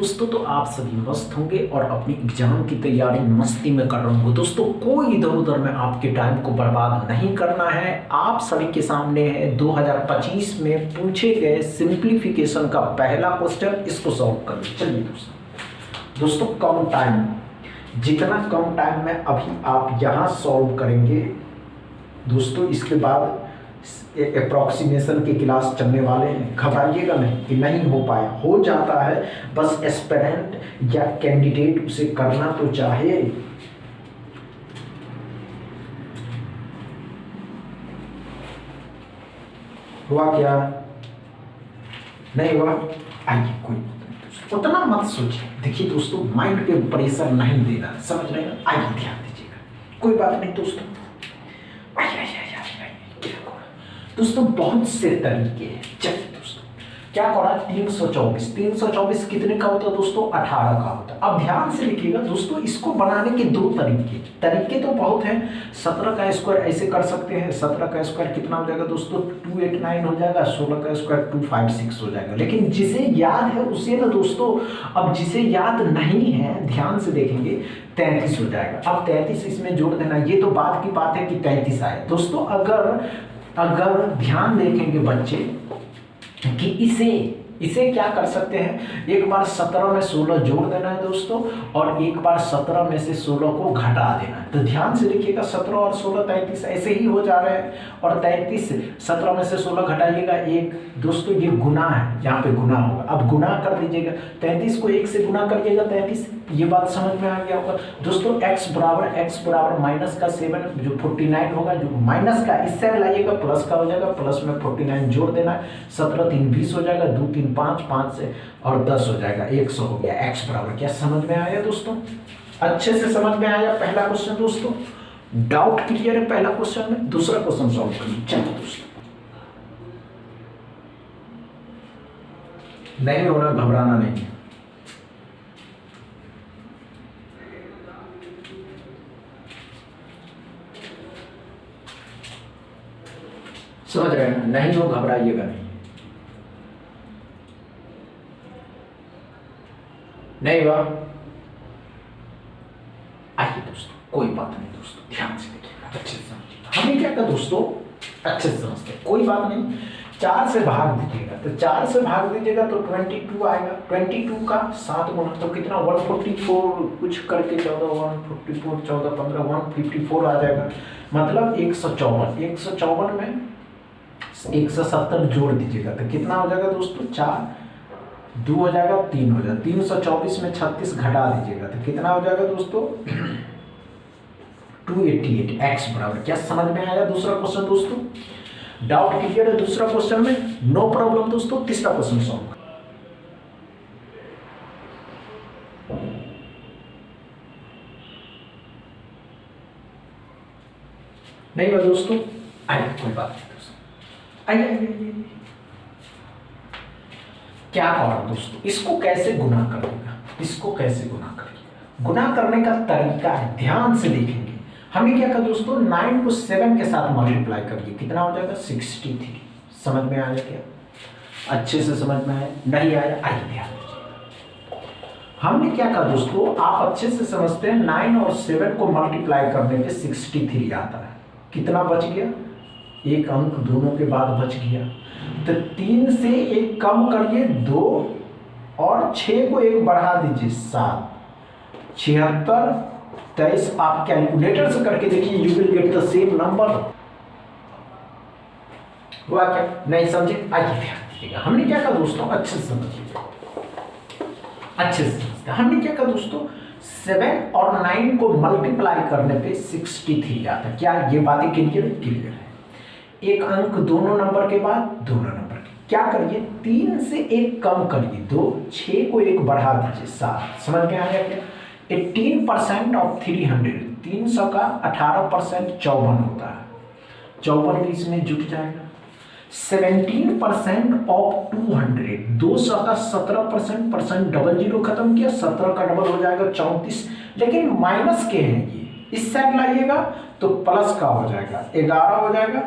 दोस्तों, तो आप सभी मस्त होंगे और अपनी एग्जाम की तैयारी मस्ती में कर रहे होंगे। दोस्तों, कोई इधर उधर में आपके टाइम को बर्बाद नहीं करना है। आप सभी के सामने है 2025 में पूछे गए सिंप्लीफिकेशन का पहला क्वेश्चन। इसको सॉल्व करिए। चलिए दोस्तों, कम टाइम, जितना कम टाइम में अभी आप यहाँ सॉल्व करेंगे दोस्तों, इसके बाद अप्रॉक्सीमेशन के क्लास चलने वाले हैं। घबराइएगा नहीं कि नहीं हो पाया, हो जाता है। बस एस्पिरेंट या कैंडिडेट उसे करना तो चाहे। हुआ क्या? नहीं हुआ? आइए, कोई उतना मत सोचिए। देखिए दोस्तों, माइंड पे प्रेशर नहीं देना, समझ रहे हैं? आइए ध्यान दीजिएगा, कोई बात नहीं दोस्तों। दोस्तों, बहुत से तरीके हैं। चलिए दोस्तों, क्या करा? 324 कितने का होता है दोस्तों? 18 का होता है। अब ध्यान से लिखिएगा दोस्तों, इसको बनाने के दो तरीके तो बहुत हैं। 17 का स्क्वायर ऐसे कर सकते हैं। 17 का स्क्वायर कितना हो जाएगा दोस्तों? 289 हो जाएगा। 16 का स्क्वायर 256 हो जाएगा। लेकिन जिसे याद है उसे ना दोस्तों, अब जिसे याद नहीं है ध्यान से देखेंगे, 33 हो जाएगा। अब 33 इसमें जोड़ देना, ये तो बाद की बात है कि 33 आए दोस्तों। अगर ध्यान देखेंगे बच्चे कि इसे क्या कर सकते हैं, एक बार 17 में 16 जोड़ देना है दोस्तों, और एक बार 17 में से 16 को घटा देना है। तो ध्यान से देखिएगा, 17 और 16 33 ऐसे ही हो जा रहे हैं। और 33 17 में से 16 घटाइएगा 1 दोस्तों, ये गुना है, यहाँ पे गुना होगा। अब गुना कर दीजिएगा, 33 को 1 से गुना करिएगा 33। ये बात समझ में आ गया होगा दोस्तों। x बराबर माइनस का 7 जो 49 होगा, जो माइनस का इससे लाइएगा प्लस का हो जाएगा। प्लस में 49 जोड़ देना है। 17 3 20 हो जाएगा। 2 3 5 से और 10 हो जाएगा, 100 हो गया। x बराबर क्या समझ में आया दोस्तों? अच्छे से समझ में आया पहला क्वेश्चन दोस्तों? डाउट क्लियर है पहला क्वेश्चन में? दूसरा क्वेश्चन सॉल्व करिए। चलिए दोस्तों, नहीं होना, घबराना नहीं। समझ रहे हैं? नहीं हो, घबराइएगा नहीं हुआ? आइए दोस्तों, कोई बात नहीं दोस्तों, ध्यान से देखिएगा, अच्छे से समझिएगा। हमने क्या कहा दोस्तों? अच्छे से समझते, कोई बात नहीं। 4 से भाग दीजिएगा, तो 4 से भाग दीजिएगा तो 22 आएगा। 22 का 7 गुना तो कितना? 144 कुछ करके 14 144 14 15 154 आ जाएगा। मतलब 154। 154 में 170 जोड़ दीजिएगा तो कितना हो जाएगा दोस्तों? 4 2 हो जाएगा, 3 हो जाएगा। 324 में 36 घटा दीजिएगा तो कितना हो जाएगा दोस्तों? 288। x बराबर क्या समझ में आया दूसरा क्वेश्चन दोस्तों? डाउट क्लियर है दूसरा क्वेश्चन में? नो प्रॉब्लम दोस्तों। तीसरा क्वेश्चन सॉल्व नहीं हुआ दोस्तों? आइए, कोई बात नहीं दोस्तों, आइए। क्या करा दोस्तों? इसको कैसे गुना करेगा? इसको कैसे गुना करेगा? गुना करने का तरीका है, ध्यान से देखेंगे। हमने क्या कहा दोस्तों? 9 को 7 के साथ मल्टीप्लाई करिए, कितना हो जाएगा? 63। समझ में आया क्या? अच्छे से समझ में आया? नहीं आया? आइए ध्यान दीजिए। हमने क्या कहा दोस्तों? आप अच्छे से समझते हैं, 9 और 7 को मल्टीप्लाई करने पे 63 आता है। कितना बच गया? एक अंक दोनों के बाद बच गया। तो 3 से 1 कम करिए 2, और 6 को 1 बढ़ा दीजिए 7। 76 23। आप कैलकुलेटर से करके देखिए, you will get the same number. हुआ क्या? नहीं समझे? आइए ध्यान दीजिएगा। हमने क्या कहा दोस्तों? अच्छे से समझिएगा, अच्छे से समझते। हमने क्या कहा दोस्तों? 7 और 9 को मल्टीप्लाई करने पे 63 आता है। क्या ये बातें क्लियर है? एक अंक दोनों नंबर के बाद दोनों नंबर के, क्या करिए? 3 से 1 कम करिए 2, 6 को 1 बढ़ा दीजिए 7। समझ में आया क्या? 18% ऑफ 300, 300 का 18% 54 होता है। 54 भी इसमें जुट जाएगा। 17% ऑफ 200, 200 का 17% डबल जीरो खत्म किया, 17 का डबल हो जाएगा 34। लेकिन माइनस के हैं ये, इस साइड लाइएगा तो प्लस का हो जाएगा 11 हो जाएगा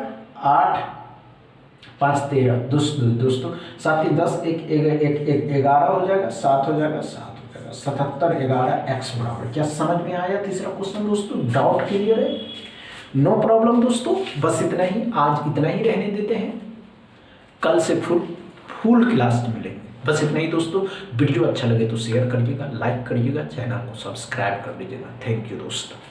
8 5 13 दोस्तों 7 10 एक 11 हो जाएगा, 7 हो जाएगा, 7 हो जाएगा, 77 11 x बराबर। क्या समझ में आया तीसरा क्वेश्चन दोस्तों? डाउट क्लियर है? नो प्रॉब्लम दोस्तों, बस इतना ही, आज इतना ही रहने देते हैं, कल से फुल क्लास मिलेंगे। बस इतना ही दोस्तों। वीडियो अच्छा लगे तो शेयर करिएगा, लाइक करिएगा, चैनल को सब्सक्राइब कर लीजिएगा। थैंक यू दोस्तों।